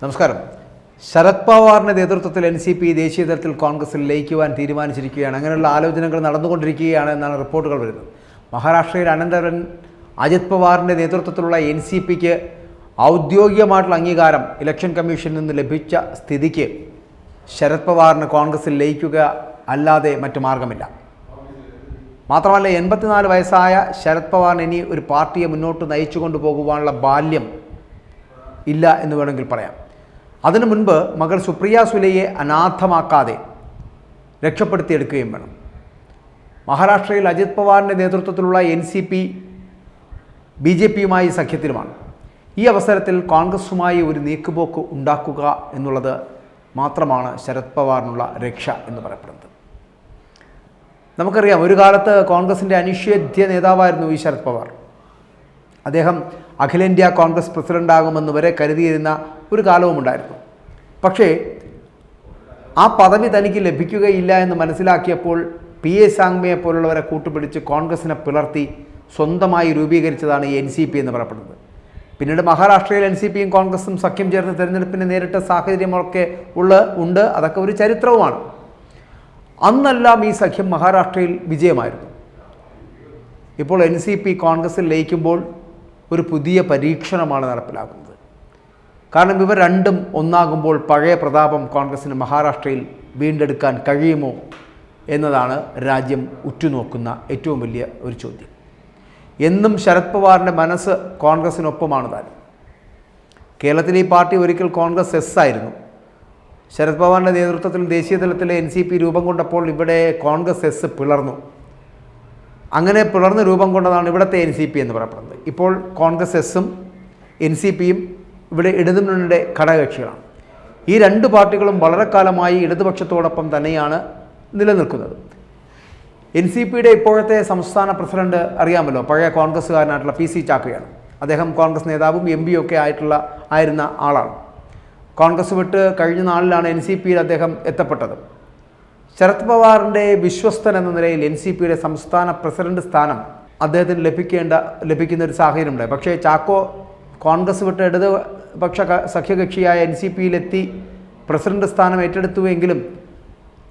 നമസ്കാരം. ശരത് പവാറിൻ്റെ നേതൃത്വത്തിൽ NCP ദേശീയ തലത്തിൽ കോൺഗ്രസിൽ ലയിക്കുവാൻ തീരുമാനിച്ചിരിക്കുകയാണ്. അങ്ങനെയുള്ള ആലോചനകൾ നടന്നുകൊണ്ടിരിക്കുകയാണ് എന്നാണ് റിപ്പോർട്ടുകൾ വരുന്നത്. മഹാരാഷ്ട്രയിൽ അനന്തരവൻ അജിത് പവാറിൻ്റെ നേതൃത്വത്തിലുള്ള NCPക്ക് ഔദ്യോഗികമായിട്ടുള്ള അംഗീകാരം ഇലക്ഷൻ കമ്മീഷനിൽ നിന്ന് ലഭിച്ച സ്ഥിതിക്ക് ശരത് പവാറിന് കോൺഗ്രസിൽ ലയിക്കുക അല്ലാതെ മറ്റു മാർഗമില്ല. മാത്രമല്ല 84 വയസ്സായ ശരത് പവാറിന് ഇനി ഒരു പാർട്ടിയെ മുന്നോട്ട് നയിച്ചു കൊണ്ടുപോകുവാനുള്ള ബാല്യം ഇല്ല എന്ന് വേണമെങ്കിൽ പറയാം. അതിനു മുൻപ് മകൾ സുപ്രിയ സുലെയെ അനാഥമാക്കാതെ രക്ഷപ്പെടുത്തിയെടുക്കുകയും വേണം. മഹാരാഷ്ട്രയിൽ അജിത് പവാറിൻ്റെ നേതൃത്വത്തിലുള്ള NCP BJPയുമായി സഖ്യത്തിലുമാണ്. ഈ അവസരത്തിൽ കോൺഗ്രസുമായി ഒരു നീക്കുപോക്ക് ഉണ്ടാക്കുക എന്നുള്ളത് മാത്രമാണ് ശരത് പവാറിനുള്ള രക്ഷ എന്ന് പറയപ്പെടുന്നത്. നമുക്കറിയാം, ഒരു കാലത്ത് കോൺഗ്രസിൻ്റെ അനിഷേധ്യ നേതാവായിരുന്നു ഈ ശരത് പവാർ. അദ്ദേഹം അഖിലേന്ത്യാ കോൺഗ്രസ് പ്രസിഡൻ്റാകുമെന്ന് വരെ കരുതിയിരുന്ന ഒരു കാലവുമുണ്ടായിരുന്നു. പക്ഷേ ആ പദവി തനിക്ക് ലഭിക്കുകയില്ല എന്ന് മനസ്സിലാക്കിയപ്പോൾ PA സാങ്മയെ പോലുള്ളവരെ കൂട്ടുപിടിച്ച് കോൺഗ്രസിനെ പിളർത്തി സ്വന്തമായി രൂപീകരിച്ചതാണ് ഈ NCP എന്ന് പറയപ്പെടുന്നത്. പിന്നീട് മഹാരാഷ്ട്രയിൽ NCPയും കോൺഗ്രസും സഖ്യം ചേർന്ന് തിരഞ്ഞെടുപ്പിന് നേരിട്ട സാഹചര്യമൊക്കെ ഉണ്ട്. അതൊക്കെ ഒരു ചരിത്രവുമാണ്. അന്നെല്ലാം ഈ സഖ്യം മഹാരാഷ്ട്രയിൽ വിജയമായിരുന്നു. ഇപ്പോൾ NCP കോൺഗ്രസിൽ ലയിക്കുമ്പോൾ ഒരു പുതിയ പരീക്ഷണമാണ് നടപ്പിലാക്കുന്നത്. കാരണം ഇവർ രണ്ടും ഒന്നാകുമ്പോൾ പഴയ പ്രതാപം കോൺഗ്രസിന് മഹാരാഷ്ട്രയിൽ വീണ്ടെടുക്കാൻ കഴിയുമോ എന്നതാണ് രാജ്യം ഉറ്റുനോക്കുന്ന ഏറ്റവും വലിയ ഒരു ചോദ്യം. എന്നും ശരത് പവാറിൻ്റെ മനസ്സ് കോൺഗ്രസിനൊപ്പമാണ് താൻ. കേരളത്തിൽ ഈ പാർട്ടി ഒരിക്കൽ കോൺഗ്രസ് എസ് ആയിരുന്നു. ശരത് പവാറിൻ്റെ നേതൃത്വത്തിൽ ദേശീയ തലത്തിലെ NCP രൂപം കൊണ്ടപ്പോൾ ഇവിടെ കോൺഗ്രസ് എസ് പിളർന്നു. അങ്ങനെ പിളർന്ന് രൂപം കൊണ്ടതാണ് ഇവിടുത്തെ NCP എന്ന് പറയപ്പെടുന്നത്. ഇപ്പോൾ കോൺഗ്രസ് എസും NCPയും ഇവിടെ ഇടതുമുന്നണിയുടെ ഘടകകക്ഷികളാണ്. ഈ രണ്ട് പാർട്ടികളും വളരെ കാലമായി ഇടതുപക്ഷത്തോടൊപ്പം തന്നെയാണ് നിലനിൽക്കുന്നത്. NCPയുടെ ഇപ്പോഴത്തെ സംസ്ഥാന പ്രസിഡന്റ് അറിയാമല്ലോ, പഴയ കോൺഗ്രസ്സുകാരനായിട്ടുള്ള PC ചാക്കോയാണ്. അദ്ദേഹം കോൺഗ്രസ് നേതാവും MP ഒക്കെ ആയിരുന്ന ആളാണ്. കോൺഗ്രസ് വിട്ട് കഴിഞ്ഞ നാളിലാണ് NCPയിൽ അദ്ദേഹം എത്തപ്പെട്ടത്. ശരത് പവാറിൻ്റെ വിശ്വസ്തൻ എന്ന നിലയിൽ NCPയുടെ സംസ്ഥാന പ്രസിഡന്റ് സ്ഥാനം അദ്ദേഹത്തിന് ലഭിക്കുന്ന ഒരു സാഹചര്യമുണ്ടായി. പക്ഷേ ചാക്കോ കോൺഗ്രസ് വിട്ട് ഇടതുപക്ഷ സഖ്യകക്ഷിയായ NCPയിലെത്തി പ്രസിഡന്റ് സ്ഥാനം ഏറ്റെടുത്തുവെങ്കിലും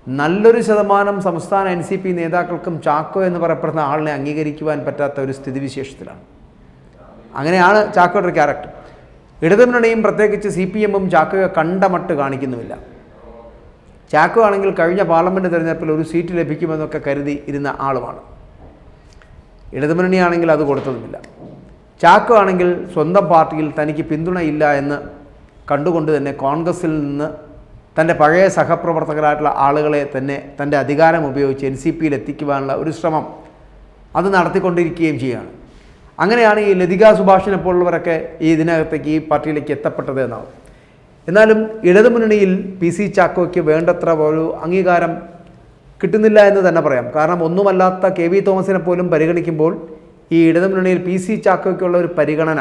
നല്ലൊരു ശതമാനം സംസ്ഥാന NCP നേതാക്കൾക്കും ചാക്കോ എന്ന് പറയപ്പെടുന്ന ആളിനെ അംഗീകരിക്കുവാൻ പറ്റാത്ത ഒരു സ്ഥിതിവിശേഷത്തിലാണ്. അങ്ങനെയാണ് ചാക്കോയുടെ ക്യാരക്ടർ. ഇടതുമുന്നണിയും പ്രത്യേകിച്ച് CPMഉം ചാക്കോയെ കണ്ടമട്ട് കാണിക്കുന്നുമില്ല. ചാക്കോ ആണെങ്കിൽ കഴിഞ്ഞ പാർലമെൻറ്റ് തിരഞ്ഞെടുപ്പിൽ ഒരു സീറ്റ് ലഭിക്കുമെന്നൊക്കെ കരുതി ഇരുന്ന ആളുമാണ്. ഇടതുമുന്നണിയാണെങ്കിൽ അത് കൊടുത്തതുമില്ല. ചാക്കോ ആണെങ്കിൽ സ്വന്തം പാർട്ടിയിൽ തനിക്ക് പിന്തുണയില്ല എന്ന് കണ്ടുകൊണ്ട് തന്നെ കോൺഗ്രസിൽ നിന്ന് തൻ്റെ പഴയ സഹപ്രവർത്തകരായിട്ടുള്ള ആളുകളെ തന്നെ തൻ്റെ അധികാരം ഉപയോഗിച്ച് NCPയിൽ എത്തിക്കുവാനുള്ള ഒരു ശ്രമം അത് നടത്തിക്കൊണ്ടിരിക്കുകയും ചെയ്യുകയാണ്. അങ്ങനെയാണ് ഈ ലതിക സുഭാഷിനെ പോലുള്ളവരൊക്കെ ഇതിനകത്തേക്ക് ഈ പാർട്ടിയിലേക്ക് എത്തപ്പെട്ടത് എന്നാണ്. എന്നാലും ഇടതുമുന്നണിയിൽ PC ചാക്കോയ്ക്ക് വേണ്ടത്ര ഒരു അംഗീകാരം കിട്ടുന്നില്ല എന്ന് തന്നെ പറയാം. കാരണം ഒന്നുമല്ലാത്ത KV തോമസിനെ പോലും പരിഗണിക്കുമ്പോൾ ഈ ഇടതുമുന്നണിയിൽ PC ചാക്കോയ്ക്കുള്ള ഒരു പരിഗണന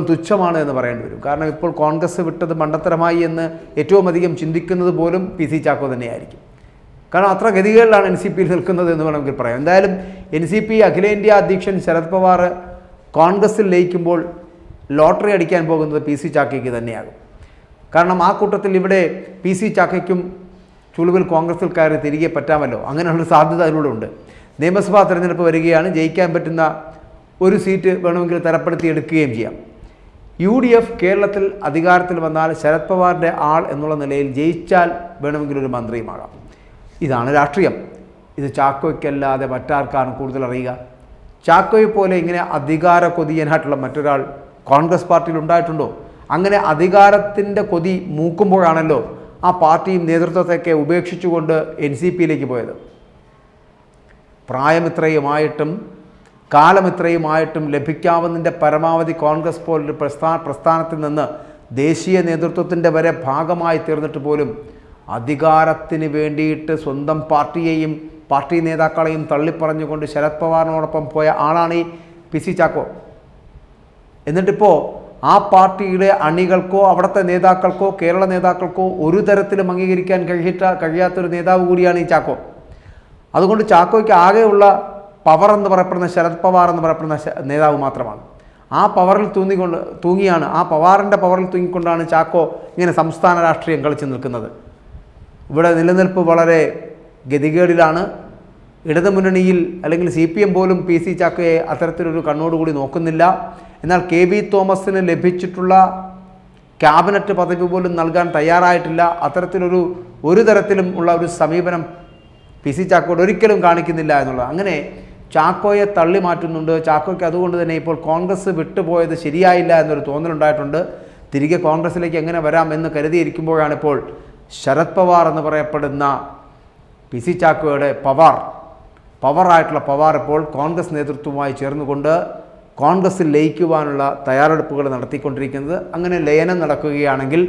തുച്ഛമാണ് എന്ന് പറയേണ്ടി വരും. കാരണം ഇപ്പോൾ കോൺഗ്രസ് വിട്ടത് മണ്ടത്തരമായി എന്ന് ഏറ്റവും അധികം ചിന്തിക്കുന്നത് പോലും PC ചാക്കോ തന്നെയായിരിക്കും. കാരണം അത്ര ഗതികളിലാണ് NCPയിൽ നിൽക്കുന്നത് എന്ന് വേണമെങ്കിൽ പറയാം. എന്തായാലും NCP അഖിലേന്ത്യാ അധ്യക്ഷൻ ശരത് പവാർ കോൺഗ്രസിൽ ലയിക്കുമ്പോൾ ലോട്ടറി അടിക്കാൻ പോകുന്നത് PC ചാക്കോയ്ക്ക് തന്നെയാകും. കാരണം ആ കൂട്ടത്തിൽ ഇവിടെ PC ചാക്കോയ്ക്കും ചുളുവിൽ കോൺഗ്രസിൽ കയറി തിരികെ പറ്റാമല്ലോ. അങ്ങനെയുള്ളൊരു സാധ്യത അതിലൂടെ ഉണ്ട്. നിയമസഭാ തെരഞ്ഞെടുപ്പ് വരികയാണ്. ജയിക്കാൻ പറ്റുന്ന ഒരു സീറ്റ് വേണമെങ്കിൽ തരപ്പെടുത്തി എടുക്കുകയും ചെയ്യാം. UDF കേരളത്തിൽ അധികാരത്തിൽ വന്നാൽ ശരത് പവാറിൻ്റെ ആൾ എന്നുള്ള നിലയിൽ ജയിച്ചാൽ വേണമെങ്കിൽ ഒരു മന്ത്രിയുമാകാം. ഇതാണ് രാഷ്ട്രീയം. ഇത് ചാക്കോയ്ക്കല്ലാതെ മറ്റാർക്കാണ് കൂടുതൽ അറിയുക? ചാക്കോയെ പോലെ ഇങ്ങനെ അധികാര കൊതിയനായിട്ടുള്ള മറ്റൊരാൾ കോൺഗ്രസ് പാർട്ടിയിൽ ഉണ്ടായിട്ടുണ്ടോ? അങ്ങനെ അധികാരത്തിൻ്റെ കൊതി മൂക്കുമ്പോഴാണല്ലോ ആ പാർട്ടിയും നേതൃത്വത്തെയൊക്കെ ഉപേക്ഷിച്ചുകൊണ്ട് NCPയിലേക്ക് പോയത്. പ്രായമിത്രയുമായിട്ടും കാലമിത്രയുമായിട്ടും ലഭിക്കാവുന്നതിൻ്റെ പരമാവധി കോൺഗ്രസ് പോലൊരു പ്രസ്ഥാനത്തിൽ നിന്ന് ദേശീയ നേതൃത്വത്തിൻ്റെ വരെ ഭാഗമായി തീർന്നിട്ട് പോലും അധികാരത്തിന് വേണ്ടിയിട്ട് സ്വന്തം പാർട്ടിയെയും പാർട്ടി നേതാക്കളെയും തള്ളിപ്പറഞ്ഞുകൊണ്ട് ശരത് പവാറിനോടൊപ്പം പോയ ആളാണ് ഈ PC ചാക്കോ. എന്നിട്ടിപ്പോൾ ആ പാർട്ടിയുടെ അണികൾക്കോ അവിടുത്തെ നേതാക്കൾക്കോ കേരള നേതാക്കൾക്കോ ഒരു തരത്തിലും അംഗീകരിക്കാൻ കഴിയാത്തൊരു നേതാവ് കൂടിയാണ് ഈ ചാക്കോ. അതുകൊണ്ട് ചാക്കോയ്ക്ക് ആകെയുള്ള പവർ എന്ന് പറയപ്പെടുന്ന ശരത് പവാർ എന്ന് പറയപ്പെടുന്ന നേതാവ് മാത്രമാണ്. ആ പവറിൽ തൂങ്ങിയാണ് ആ പവാറിൻ്റെ പവറിൽ തൂങ്ങിക്കൊണ്ടാണ് ചാക്കോ ഇങ്ങനെ സംസ്ഥാന രാഷ്ട്രീയം കളിച്ച് നിൽക്കുന്നത്. ഇവിടെ നിലനിൽപ്പ് വളരെ ഗതികേടിലാണ്. ഇടതുമുന്നണിയിൽ അല്ലെങ്കിൽ CPM പോലും PC ചാക്കോയെ അത്തരത്തിലൊരു കണ്ണോടുകൂടി നോക്കുന്നില്ല. എന്നാൽ KB തോമസിന് ലഭിച്ചിട്ടുള്ള ക്യാബിനറ്റ് പദവി പോലും നൽകാൻ തയ്യാറായിട്ടില്ല. ഒരു തരത്തിലും ഉള്ള ഒരു സമീപനം PC ചാക്കോയോട് ഒരിക്കലും കാണിക്കുന്നില്ല എന്നുള്ളത്. അങ്ങനെ ചാക്കോയെ തള്ളി മാറ്റുന്നുണ്ട്. ചാക്കോയ്ക്ക് അതുകൊണ്ട് തന്നെ ഇപ്പോൾ കോൺഗ്രസ് വിട്ടുപോയത് ശരിയായില്ല എന്നൊരു തോന്നലുണ്ടായിട്ടുണ്ട്. തിരികെ കോൺഗ്രസിലേക്ക് എങ്ങനെ വരാം എന്ന് കരുതിയിരിക്കുമ്പോഴാണ് ഇപ്പോൾ ശരത് പവാർ എന്ന് പറയപ്പെടുന്ന PC ചാക്കോയുടെ പവറായിട്ടുള്ള പവാർ ഇപ്പോൾ കോൺഗ്രസ് നേതൃത്വവുമായി ചേർന്നുകൊണ്ട് കോൺഗ്രസിൽ ലയിക്കുവാനുള്ള തയ്യാറെടുപ്പുകൾ നടത്തിക്കൊണ്ടിരിക്കുന്നത്. അങ്ങനെ ലയനം നടക്കുകയാണെങ്കിൽ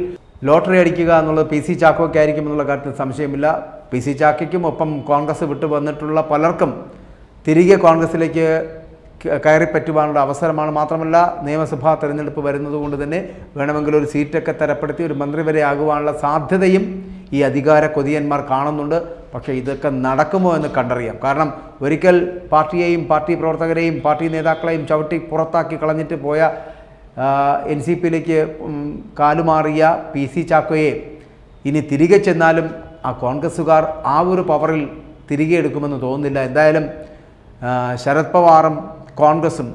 ലോട്ടറി അടിക്കുക എന്നുള്ളത് PC ചാക്കോയ്ക്കായിരിക്കും എന്നുള്ള കാര്യത്തിൽ സംശയമില്ല. PC ചാക്കോയ്ക്കും ഒപ്പം കോൺഗ്രസ് വിട്ടു വന്നിട്ടുള്ള പലർക്കും തിരികെ കോൺഗ്രസിലേക്ക് കയറിപ്പറ്റുവാനുള്ള അവസരമാണ്. മാത്രമല്ല നിയമസഭാ തെരഞ്ഞെടുപ്പ് വരുന്നതുകൊണ്ട് തന്നെ വേണമെങ്കിൽ ഒരു സീറ്റൊക്കെ തരപ്പെടുത്തി ഒരു മന്ത്രി വരെ ആകുവാനുള്ള സാധ്യതയും ഈ അധികാര കൊതിയന്മാർ കാണുന്നുണ്ട്. പക്ഷേ ഇതൊക്കെ നടക്കുമോ എന്ന് കണ്ടറിയാം. കാരണം ഒരിക്കൽ പാർട്ടിയെയും പാർട്ടി പ്രവർത്തകരെയും പാർട്ടി നേതാക്കളെയും ചവിട്ടി പുറത്താക്കി കളഞ്ഞിട്ട് പോയ NCPയിലേക്ക് കാലുമാറിയ PC ചാക്കോയെ ഇനി തിരികെ ചെന്നാലും ആ കോൺഗ്രസ്സുകാർ ആ ഒരു പവറിൽ തിരികെ എടുക്കുമെന്ന് തോന്നുന്നില്ല. എന്തായാലും ശരത് പവാറും കോൺഗ്രസും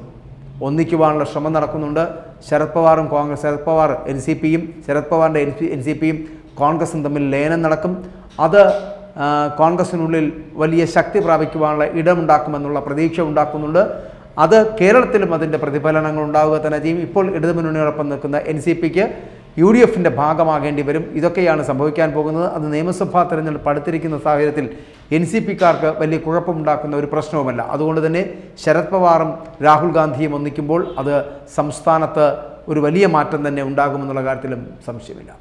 ഒന്നിക്കുവാനുള്ള ശ്രമം നടക്കുന്നുണ്ട്. ശരത് പവാറും ശരത് പവാർ NCPയും ശരത് പവാറിൻ്റെ NCPയും കോൺഗ്രസും തമ്മിൽ ലയനം നടക്കും. അത് കോൺഗ്രസിനുള്ളിൽ വലിയ ശക്തി പ്രാപിക്കുവാനുള്ള ഇടമുണ്ടാക്കുമെന്നുള്ള പ്രതീക്ഷ ഉണ്ടാക്കുന്നുണ്ട്. അത് കേരളത്തിലും അതിൻ്റെ പ്രതിഫലനങ്ങൾ ഉണ്ടാവുക തന്നെ ചെയ്യും. ഇപ്പോൾ ഇടതുമുന്നണിയോടൊപ്പം നിൽക്കുന്ന NCPക്ക് UDFൻ്റെ ഭാഗമാകേണ്ടി വരും. ഇതൊക്കെയാണ് സംഭവിക്കാൻ പോകുന്നത്. അത് നിയമസഭാ തെരഞ്ഞെടുപ്പ് അടുത്തിരിക്കുന്ന സാഹചര്യത്തിൽ NCPക്കാർക്ക് വലിയ കുഴപ്പമുണ്ടാക്കുന്ന ഒരു പ്രശ്നവുമല്ല. അതുകൊണ്ട് തന്നെ ശരത് പവാറും രാഹുൽ ഗാന്ധിയും ഒന്നിക്കുമ്പോൾ അത് സംസ്ഥാനത്ത് ഒരു വലിയ മാറ്റം തന്നെ ഉണ്ടാകുമെന്നുള്ള കാര്യത്തിലും സംശയമില്ല.